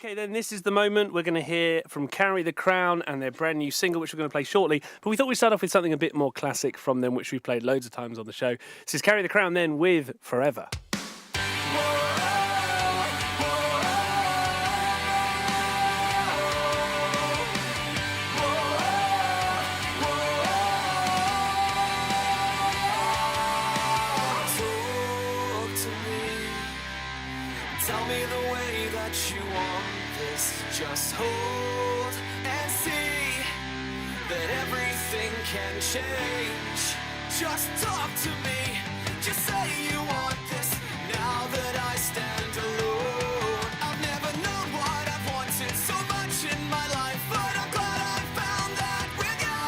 Okay, then this is the moment we're going to hear from Carry the Crown and their brand new single, which we're going to play shortly. But we thought we'd start off with something a bit more classic from them, which we've played loads of times on the show. This is Carry the Crown then with Forever. Tell me the way that you want this. Just hold and see that everything can change. Just talk to me. Just say you want this. Now that I stand alone, I've never known what I've wanted so much in my life, but I'm glad I found that with you.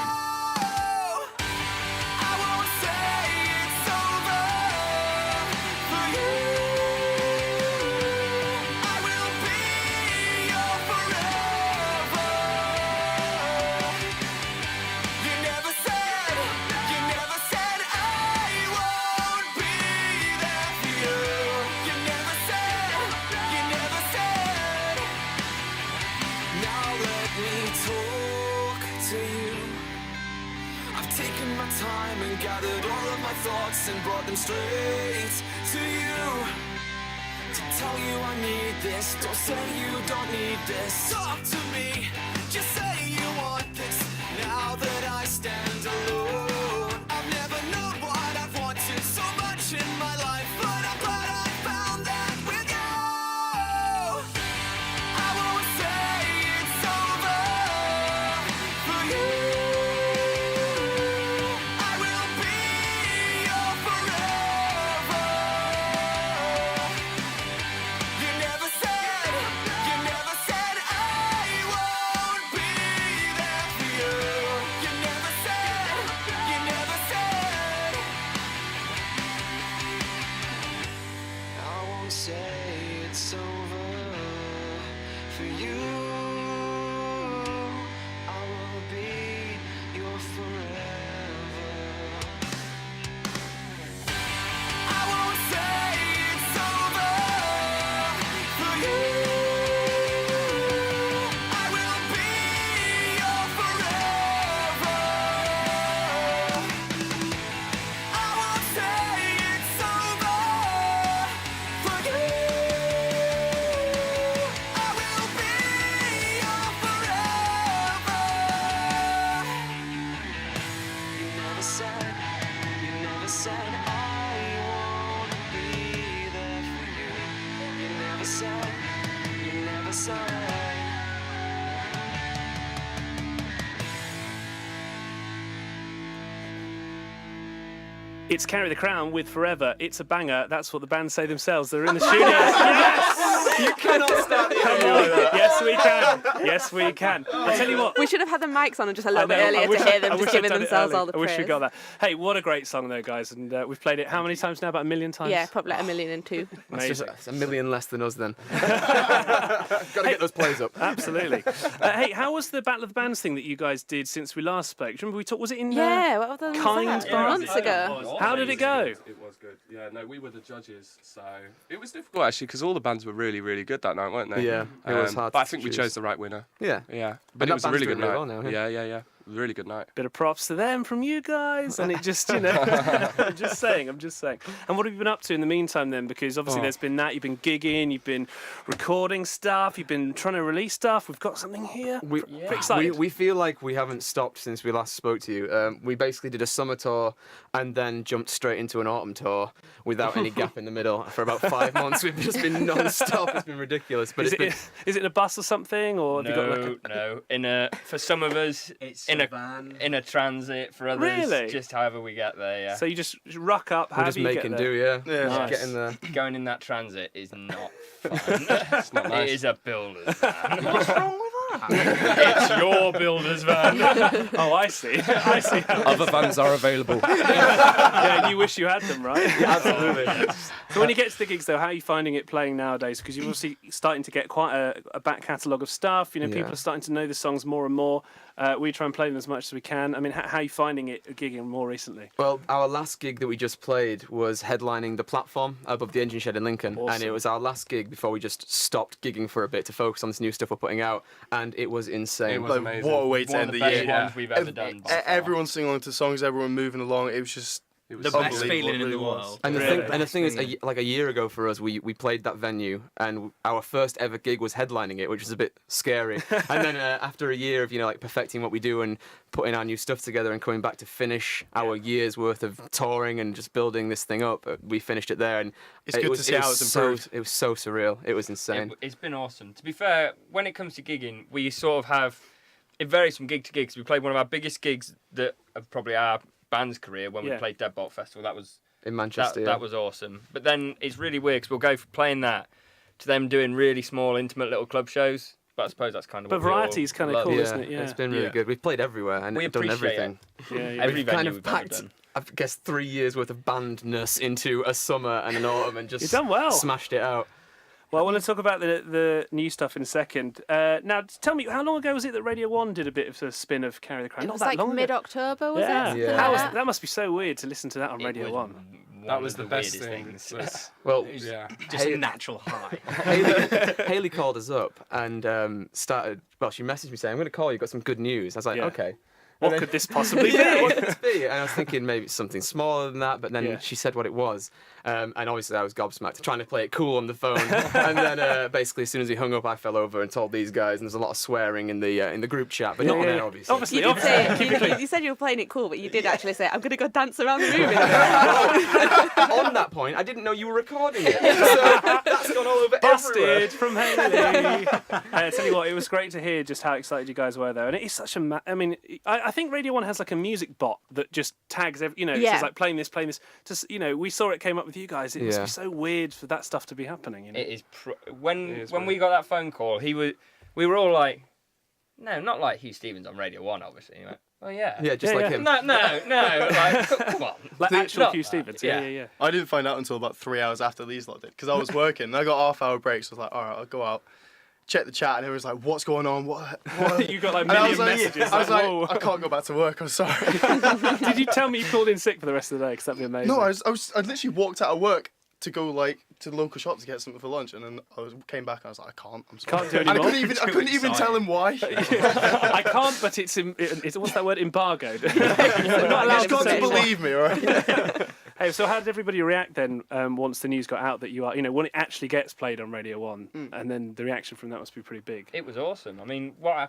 I won't say it's over for you. Time and gathered all of my thoughts and brought them straight to you to tell you I need this. Don't say you don't need this. Talk to me. Just say you want this. Now that I stand alone, I've never known what I've wanted so much in my life, but I'm glad I found that with you. I won't say it's over for you. It's Carry the Crown with Forever. It's a banger. That's what the band say themselves. They're in the studio. Yes! You cannot start the Come on. Yes, we can. Yes, we can. I tell you what. We should have had the mics on just a little bit earlier to hear them just giving themselves all the praise. I wish we got that. Hey, what a great song though, guys. And we've played it how many times now? About 1 million times? Yeah, probably like 1,000,002. Amazing. It's 1 million less than us then. Got to get those plays up. Absolutely. Hey, how was the Battle of the Bands thing that you guys did since we last spoke? Do you remember we talked? Was it in what was Kind that? Bar? Months ago. How did it go? It was good. Yeah, no, we were the judges, so it was difficult actually because all the bands were really, really good that night, weren't they? Yeah, it was hard. But I to think we choose. chose the right winner. Yeah, But it was a really good night. Well now, yeah. It was a really good night. Bit of props to them from you guys, and it just, I'm just saying. And what have you been up to in the meantime then? Because obviously there's been that, you've been gigging, you've been recording stuff, you've been trying to release stuff. We've got something here. Pretty excited. We feel like we haven't stopped since we last spoke to you. We basically did a summer tour and then jumped straight into an autumn tour without any gap in the middle. For about 5 months, we've just been non-stop. It's been ridiculous. But is it in a bus or something, or have you got no? For some of us, it's in a van. In a transit. For others, Really? just however we get there. Yeah. So you just rock up. We're just making do, yeah. Nice. Getting there. Going in that transit is not fun. It's not nice. It is a builder's van. What's wrong with that? It's your builder's van. Oh, I see. I see. Other vans are available. Yeah, and you wish you had them, right? Absolutely. So when you get to the gigs, though, how are you finding it playing nowadays? Because you're obviously starting to get quite a back catalogue of stuff. You know, people are starting to know the songs more and more. We try and play them as much as we can. I mean, how are you finding it gigging more recently? Well, our last gig that we just played was headlining the platform above the engine shed in Lincoln. Awesome. And it was our last gig before we just stopped gigging for a bit to focus on this new stuff we're putting out. And it was insane. It was Like, amazing. what a way to One end of the the best year. ones we've ever done. by far. Everyone singing along to the songs, everyone moving along. It was just It was The best unbelievable, feeling it in the really was. world. And the Really? thing is, like a year ago for us, we played that venue, and our first ever gig was headlining it, which was a bit scary. And then after a year of like perfecting what we do and putting our new stuff together and coming back to finish our year's worth of touring and just building this thing up, we finished it there, and It's good to see how it's improved. It was so surreal. It was insane. It's been awesome. To be fair, when it comes to gigging, we sort of have... It varies from gig to gig. So we played one of our biggest gigs of probably our band's career when we played Deadbolt Festival. That was In Manchester, that was awesome. But then it's really weird because we'll go from playing that to them doing really small, intimate little club shows. But I suppose that's kind of But what we all variety is kind of love. cool, yeah, isn't it? Yeah. it's been really good. We've played everywhere and We done appreciate everything. Yeah. Every We've venue kind of we've ever packed, done. I guess, 3 years worth of bandness into a summer and an autumn and just You've done well. smashed it out. Well, I want to talk about the new stuff in a second. Now, tell me, how long ago was it that Radio 1 did a bit of a spin of Carry the Crown? It Not was that like long ago. mid-October, was Yeah. it? Yeah. Something That, like that must be so weird to listen to that on Radio It 1. was That was one the of best weirdest thing. things. Well, Yeah. Just a natural high. Haley called us up and started. Well, she messaged me saying, "I'm going to call you. Got some good news." I was like, Yeah. "Okay." What could this possibly be? Yeah, what could this be? And I was thinking maybe it's something smaller than that, but then Yeah. she said what it was. And obviously I was gobsmacked, trying to play it cool on the phone. And then basically as soon as he hung up, I fell over and told these guys, and there's a lot of swearing in the group chat, but not on Yeah. air, obviously. Obviously, You did say you said you were playing it cool, but you did actually say, "I'm going to go dance around the room." On that point, I didn't know you were recording it. So that's gone all over everywhere. Busted from Haley. I tell you what, it was great to hear just how excited you guys were there, and it is such a. I mean, I think Radio 1 has like a music bot that just tags every. It's Yeah. just like playing this. Just we saw it came up with you guys. It must Yeah. be so weird for that stuff to be happening. It is when is when weird. we got that phone call, we were all like, no, not like Hugh Stevens on Radio 1, obviously. He went, oh yeah. Yeah, just Yeah, like yeah. him. No, like, come on. Like actual not Hugh that, Stevens. yeah. Yeah. I didn't find out until about 3 hours after these lot did, because I was working and I got half-hour breaks. So I was like, all right, I'll go out, check the chat, and everyone's like, what's going on? What? You got like And I million was like, messages. I was like, whoa. I can't go back to work. I'm sorry. Did you tell me you called in sick for the rest of the day? Because that'd be amazing. No, I literally walked out of work to go to the local shop to get something for lunch, and then came back and I was like, I can't. I'm sorry. Can't do And I anymore. couldn't even tell him why. I can't, but it's what's that word? Embargoed. Not allowed You've got say to believe me, all right? Hey, so how did everybody react then once the news got out that you are, when it actually gets played on Radio 1, and then the reaction from that must be pretty big. It was awesome. I mean, I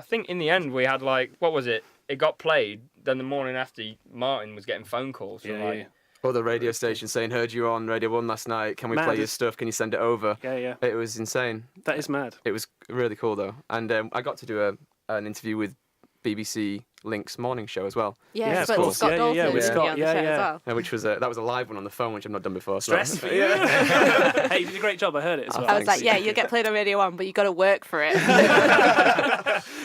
think in the end we had what was it? It got played. Then the morning after, Martin was getting phone calls from Yeah. Other radio stations saying, "Heard you on Radio 1 last night. Can we Mad. play your stuff? Can you send it over?" Yeah. It was insane. That is mad. It was really cool though, and I got to do an interview with BBC Link's morning show as well. Yeah, Yeah, of but course. Scott Yeah, Dolphin yeah, with was Scott, on the yeah, show yeah. as well. Which was that was a live one on the phone, which I've not done before. So Stress for you. Hey, you did a great job. I heard it as well. I was Thanks. like, yeah, you'll get played on Radio 1, but you got to work for it.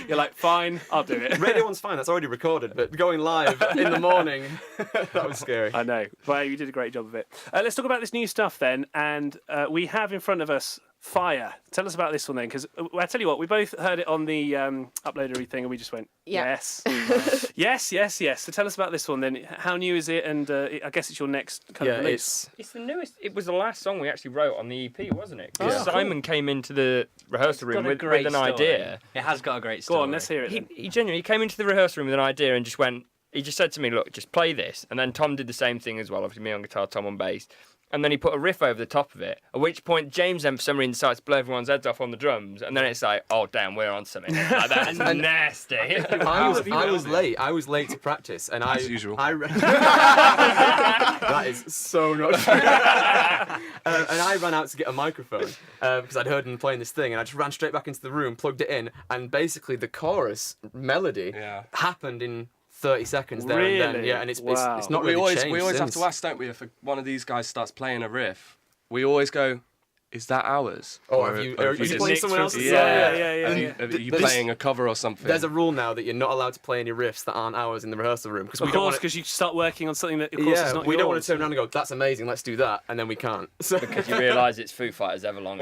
You're like, fine, I'll do it. Radio 1's fine, that's already recorded, but going live in the morning, that was scary. I know. Well, you did a great job of it. Let's talk about this new stuff then. And we have in front of us Fire. Tell us about this one then, because I tell you what, we both heard it on the uploadery thing and we just went, Yeah. yes. yes. So tell us about this one then. How new is it? And I guess it's your next kind of release. It's the newest. It was the last song we actually wrote on the EP, wasn't it? 'Cause Yeah. Simon came into the rehearsal room Got a with great an story. idea. It has got a great Go story. on, let's hear it. He, Then. he genuinely came into the rehearsal room with an idea and just went. He just said to me, "Look, just play this." And then Tom did the same thing as well. Obviously, me on guitar, Tom on bass. And then he put a riff over the top of it. At which point, James then for some reason decides to blow everyone's heads off on the drums. And then it's like, "Oh damn, we're on something." Like, that's nasty. I was late. I was late to practice, and As usual. That is so not true. And I ran out to get a microphone because I'd heard him playing this thing, and I just ran straight back into the room, plugged it in, and basically the chorus melody happened in 30 seconds there and then. Really? Yeah, and it's Wow. not we really always changed have since. to ask, don't we, if one of these guys starts playing a riff, we always go, is that ours? Oh, Or are you just- playing someone else's song? Yeah. Are you There's- playing a cover or something? There's a rule now that you're not allowed to play any riffs that aren't ours in the rehearsal room because Of we don't course, want because you start working on something that, of course, is not we yours. don't want to turn around and go, that's amazing, let's do that, and then we can't. So Because you realise it's Foo Fighters Everlong.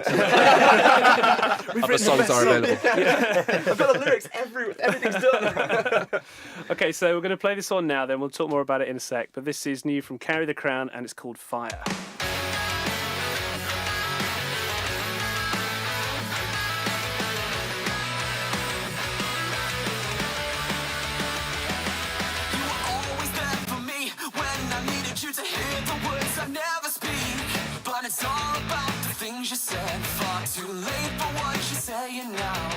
Other songs are available. I've got the lyrics everything's done. Okay, so we're going to play this on now, then we'll talk more about it in a sec. But this is new from Carry the Crown, and it's called Fire. You were always there for me when I needed you to hear the words I never speak. But it's all about the things you said. Far too late for what you're saying now.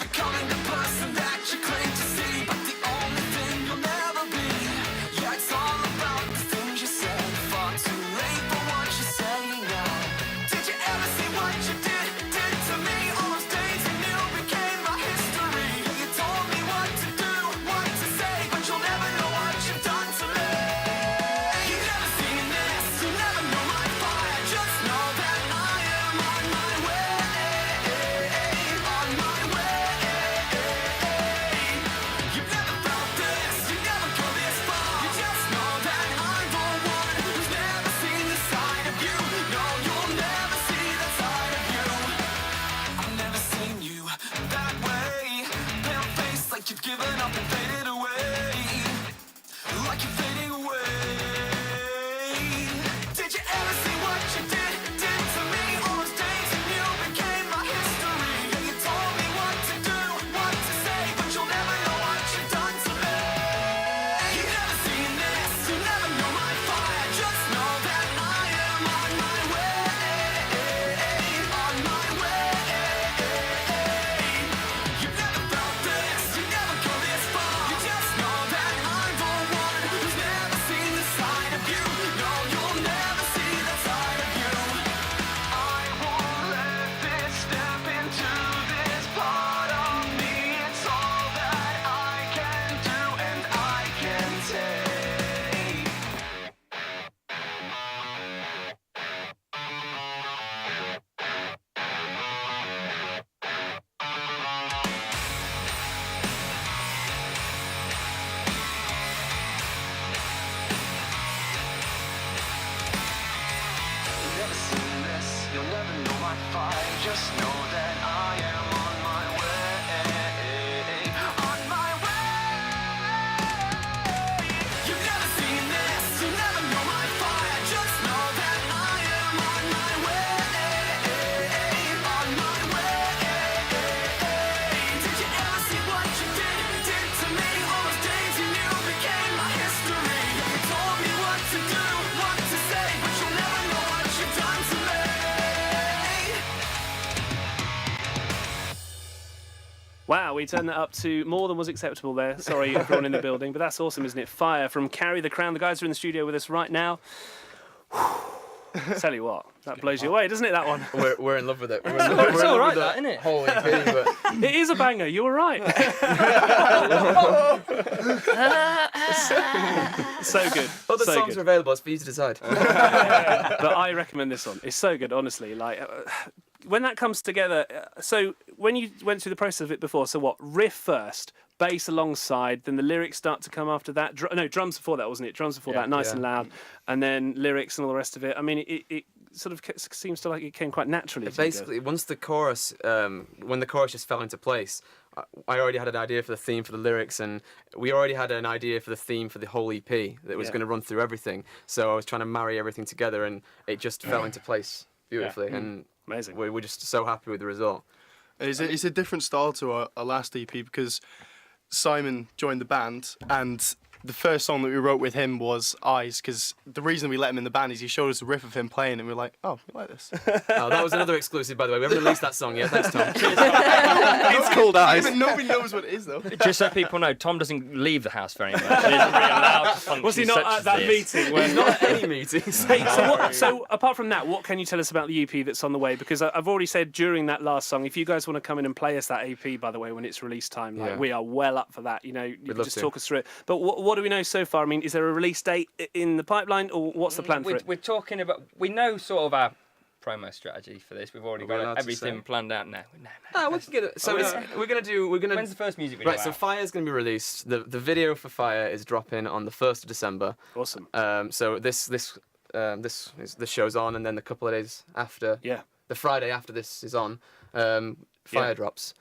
Becoming the person that you claim to see, but the only thing you'll never be. Yeah, it's all about the things you said. Far too late for what you're saying now. Did you ever see what you did to me? All those days you knew became my history. You told me what to do, what to say, but you'll never know what you've done to me. You've never seen this, you'll never know my fire. Just know that I am on my way, on my way. You've never felt this, you never go this far. You just know that I'm the one who's never seen the side of you. No, you'll never see that side of you. I've never seen you that way. Pale face like you've given up and faded away. Like you're fading away. Did you ever see what you did to me? All those days you knew became my history. Yeah, you told me what to do, what to say, but you'll never know what you've done to me. You've never seen this, you'll never know my fire. Just know that I am on my way, on my way. You've never felt this, you never go this far. You just know that I'm the one who's never seen the side of you. No, you'll never see that side of you. I won't let this step into this part of me. It's all that I can do and I can take. You've never seen this, you'll never know my fire. Just know that I am on my way, on my way. You've never seen this, you'll never know my fire. Just know that I am on my way, on my way. Did you ever see what you did to me? All those days you knew became my history. You told me what to do, what to say, but you'll never know what you've done to me. Wow, we turned that up to more than was acceptable there. Sorry, everyone in the building, but that's awesome, isn't it? Fire from Carry the Crown. The guys are in the studio with us right now. Tell you what, that blows you away, doesn't it, that one? we're in love with it. We're It's all right, that, isn't it? Holy pity, but It is a banger, you were right. So good. other so songs good. are available. It's for you to decide. But I recommend this one. It's so good, honestly. Like when that comes together. So when you went through the process of it before, so what? Riff first, bass alongside, then the lyrics start to come after that. Drums before that, wasn't it? Drums before that, nice and loud, and then lyrics and all the rest of it. I mean, it sort of seems to like it came quite naturally. Basically, once the chorus, when the chorus just fell into place, I already had an idea for the theme for the lyrics, and we already had an idea for the theme for the whole EP that was going to run through everything. So I was trying to marry everything together, and it just fell into place beautifully. And amazing. We're just so happy with the result. It's a different style to our last EP because Simon joined the band and the first song that we wrote with him was Eyes, because the reason we let him in the band is he showed us a riff of him playing and we were like, oh, we like this. Oh, that was another exclusive, by the way. We haven't released that song yet. Thanks, Tom. It's called Eyes. Even nobody knows what it is though. Just so people know, Tom doesn't leave the house very much. He isn't really allowed to function. Was he not such at as that this. meeting? Where Not any meetings. Hey, so apart from that, what can you tell us about the EP that's on the way? Because I've already said during that last song, if you guys want to come in and play us that EP, by the way, when it's release time, like we are well up for that. You know, you can love just to. talk us through it. But what do we know so far? I mean, is there a release date in the pipeline, or what's the plan for it? We're talking about. We know sort of our promo strategy for this. We've already Are we allowed got to everything say? planned out. No. Oh, we're gonna. So we're gonna. When's the first music video Right, so out? Fire's gonna be released. The video for Fire is dropping on the 1st of December. Awesome. So this show's on, and then the couple of days after, Yeah. the Friday after this is on, Fire drops.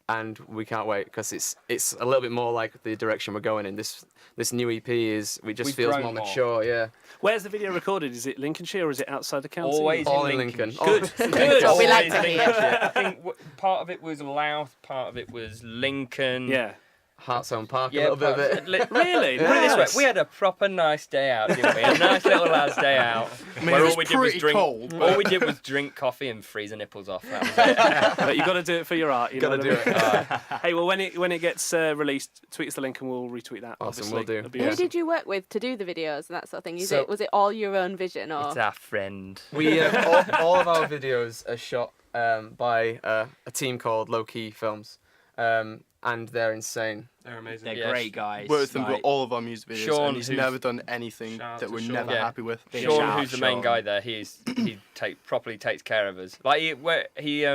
And we can't wait because it's a little bit more like the direction we're going in. This new EP We've feels grown more more. mature, yeah. Where's the video recorded? Is it Lincolnshire or is it outside the county? Always All in in Lincoln. Lincoln. Good. That's what we like Always to hear. Lincolnshire. I think part of it was Louth, part of it was Lincoln. Yeah. Heartshome Park, a Yeah, little bit of it. Really? Put it this way, Nice. we had a proper nice day out, didn't we? A nice little lads' day out. mean, where it was all we did was pretty drink. cold, All but- we did was drink coffee and freeze the nipples off. That was it. But you got to do it for your art. You Gotta know do what I mean? it. Hey, well, when it gets released, tweet us the link and we'll retweet that. Awesome, obviously. will do. That'd be Who awesome. did you work with to do the videos and that sort of thing? So- Was it all your own vision or? It's our friend. We all of our videos are shot by a team called Low Key Films, and they're insane. They're amazing. They're Yes. great guys. Worked with them like, for all of our music videos, Sean, and he's who's- never done anything Shout out that to we're Sean. never Yeah. happy with. Big Sean, shout who's the out, main Sean. guy there, he properly takes care of us. Like he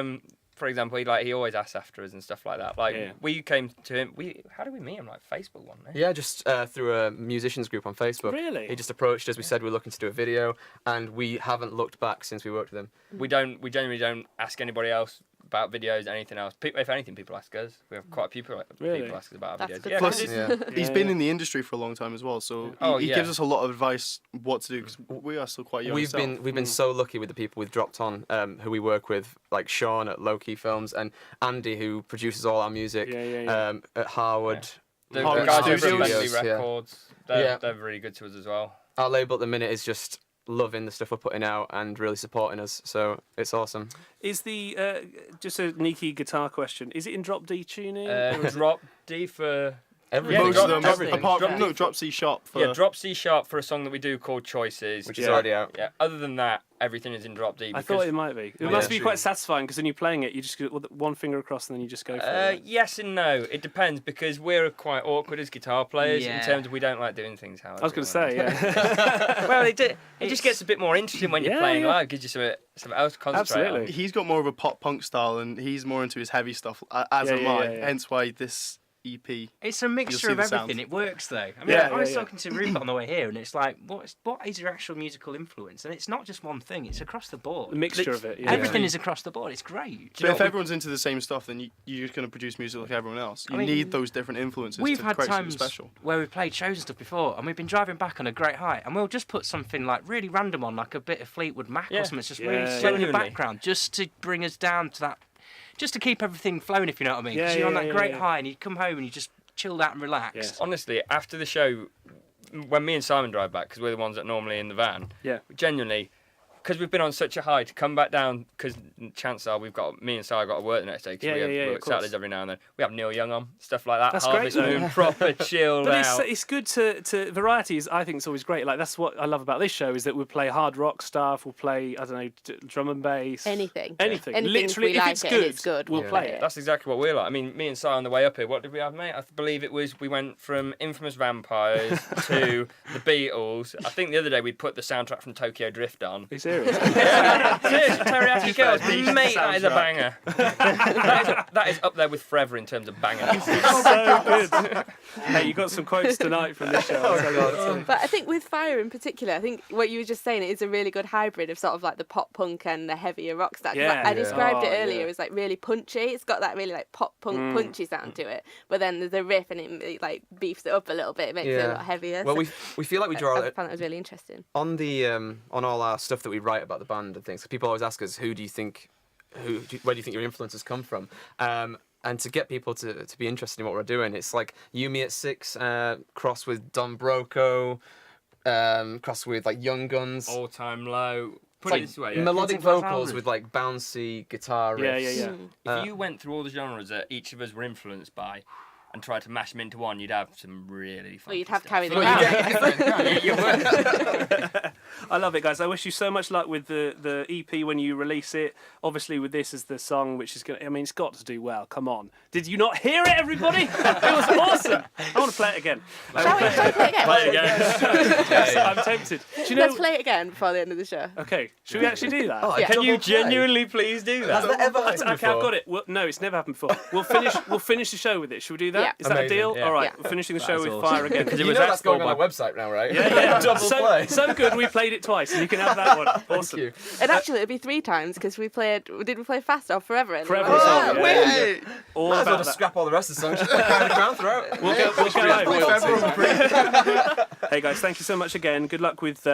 for example, he always asks after us and stuff like that. Like Yeah. we came to him. How did we meet him? Like Facebook, wasn't it? Yeah, just through a musicians group on Facebook. Really? He just approached us. We said we're looking to do a video, and we haven't looked back since we worked with him. We generally don't ask anybody else about videos, anything else. If anything, people ask us. We have quite a few people Really? ask us about our That's videos. good Yeah, to 'cause know. it's- Yeah. He's Yeah, been yeah. in the industry for a long time as well, so Oh, he yeah. gives us a lot of advice what to do because we are still quite young. We've ourselves. been so lucky with the people we've dropped on, who we work with, like Sean at Low Key Films and Andy, who produces all our music. Yeah. At Harwood. The Harwood guys over at Studios. Bentley Yeah. Records, Yeah. they're really good to us as well. Our label at the minute is just loving the stuff we're putting out and really supporting us. So it's awesome. Is the just a sneaky guitar question? Is it in drop D tuning? Drop D for Everything. Most drop- of them, everything. apart Drop from D drop C sharp for drop C sharp for a song that we do called Choices, Which is Yeah. already out. Yeah. Other than that, everything is in drop D. I Because, thought it might be. It Yeah. must be quite satisfying because when you're playing it, you just go with one finger across and then you just go for it. yes and no. It depends because we're quite awkward as guitar players in Yeah. terms of we don't like doing things how I was going to everyone say, else. yeah. Well, it just gets a bit more interesting when you're Yeah, playing yeah. live. Gives you something else to concentrate Absolutely. on. he's got more of a pop punk style, and he's more into his heavy stuff, as Yeah, am yeah, I. yeah, yeah. Hence why this EP. It's a mixture see of the everything. sound. It works though. I mean, Yeah, I was yeah, yeah. talking to Rupert on the way here, and it's like, what is your actual musical influence? And it's not just one thing; it's across the board. A mixture of it, yeah. Everything is across the board. It's great. But if everyone's into the same stuff, then you're just going to produce music like everyone else. You I mean, need those different influences We've to had create something times special. where we've played shows and stuff before, and we've been driving back on a great height, and we'll just put something like really random on, like a bit of Fleetwood Mac Yeah. or something. It's just Yeah, really yeah, slow in the genuinely. background, just to bring us down to that, just to keep everything flowing, if you know what I mean. Because Yeah, you're on yeah, that yeah, great yeah. high, and you come home and you just chilled out and relaxed. Honestly, after the show, when me and Simon drive back, because we're the ones that normally in the van, Yeah. genuinely, because we've been on such a high to come back down, because chances are me and Sarah got to work the next day, because Yeah, we of work course. Saturdays every now and then. We have Neil Young on, stuff like that. That's Harvest great, though. Moon, proper chilled But out. it's good to variety is I think it's always great. Like that's what I love about this show is that we'll play hard rock stuff, we'll play I don't know drum and bass, Anything. anything. Anything Literally, we if like it's it and good, it's good, we'll we'll play play it. it. That's exactly what we're like. I mean, me and Sarah on the way up here, what did we have, mate? I believe it was we went from Infamous Vampires to the Beatles. I think the other day we put the soundtrack from Tokyo Drift on. Are you serious? Seriously, Teriyaki Girls, decent mate, that is a soundtrack. banger. that is up there with Forever in terms of bangers. so good. Hey, you got some quotes tonight from this show. I'll tell you what. But I think with Fire in particular, I think what you were just saying, it is a really good hybrid of sort of like the pop punk and the heavier rock stuff. 'Cause Yeah. I described it Oh, earlier yeah. as like really punchy. It's got that really like pop punk punchy sound to it. But then there's a riff and it like beefs it up a little bit. It makes it a lot heavier. Well, So we feel like we draw I found that was really interesting. on the on all our stuff that we write about the band and things. People always ask us, where do you think your influences come from? And to get people to be interested in what we're doing, it's like Yumi at 6, cross with Don Broco, cross with like Young Guns. All time low. Put It's it like this way, yeah. melodic It's like vocals Valve. with like bouncy guitar Yeah, riffs. yeah, yeah. If you went through all the genres that each of us were influenced by, and tried to mash them into one, you'd have some really fun. Well, you'd have stuff. Carry the Well, Crown. you would. I love it, guys. I wish you so much luck with the EP when you release it. Obviously, with this as the song, which is going to, I mean, it's got to do well. Come on. Did you not hear it, everybody? It was awesome. I want to play it again. Shall we play it again? Play it again. I'm tempted. Do you know? Let's play it again before the end of the show. Okay, should we actually do that? Yeah. Can you genuinely please do that? Has that ever happened Okay, before? I've got it. Well, no, it's never happened before. We'll finish the show with it. Should we do that? Yeah. Is that Amazing. a deal? Yeah. All right, Yeah. we're finishing the show That's with awesome. Fire again. Because it You was know at that's going school on our website now, right? Yeah. Double play. So good. We played it twice, and you can have that one. Awesome. Thank you. And actually, it'd be 3 times because we played Fast or Forever? In the Forever last song, one. yeah. Wait! All Might as well about just that. scrap all the rest of the songs. Just play Carry the Crown throughout. We'll go February. Hey guys, thank you so much again. Good luck with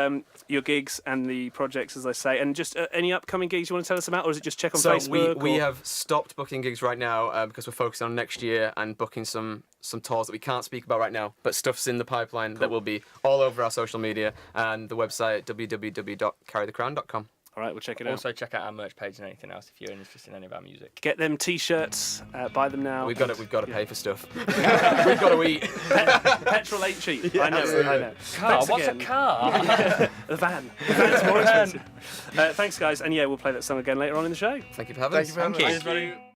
your gigs and the projects, as I say. And just any upcoming gigs you want to tell us about, or is it just check on So Facebook? we or- have stopped booking gigs right now because we're focusing on next year and booking some tours that we can't speak about right now, but stuff's in the pipeline that will be all over our social media and the website www.carrythecrown.com. All right, we'll check it out. Also, check out our merch page and anything else if you're interested in any of our music. Get them T-shirts. Buy them now. We've got to pay for stuff. We've got to eat. Petrol ain't cheap. I know. I know. Car? Thanks What's again. a car? The van. The van's more expensive. Thanks, guys. And yeah, we'll play that song again later on in the show. Thank you for having us. Thank you very much. Cheers, buddy.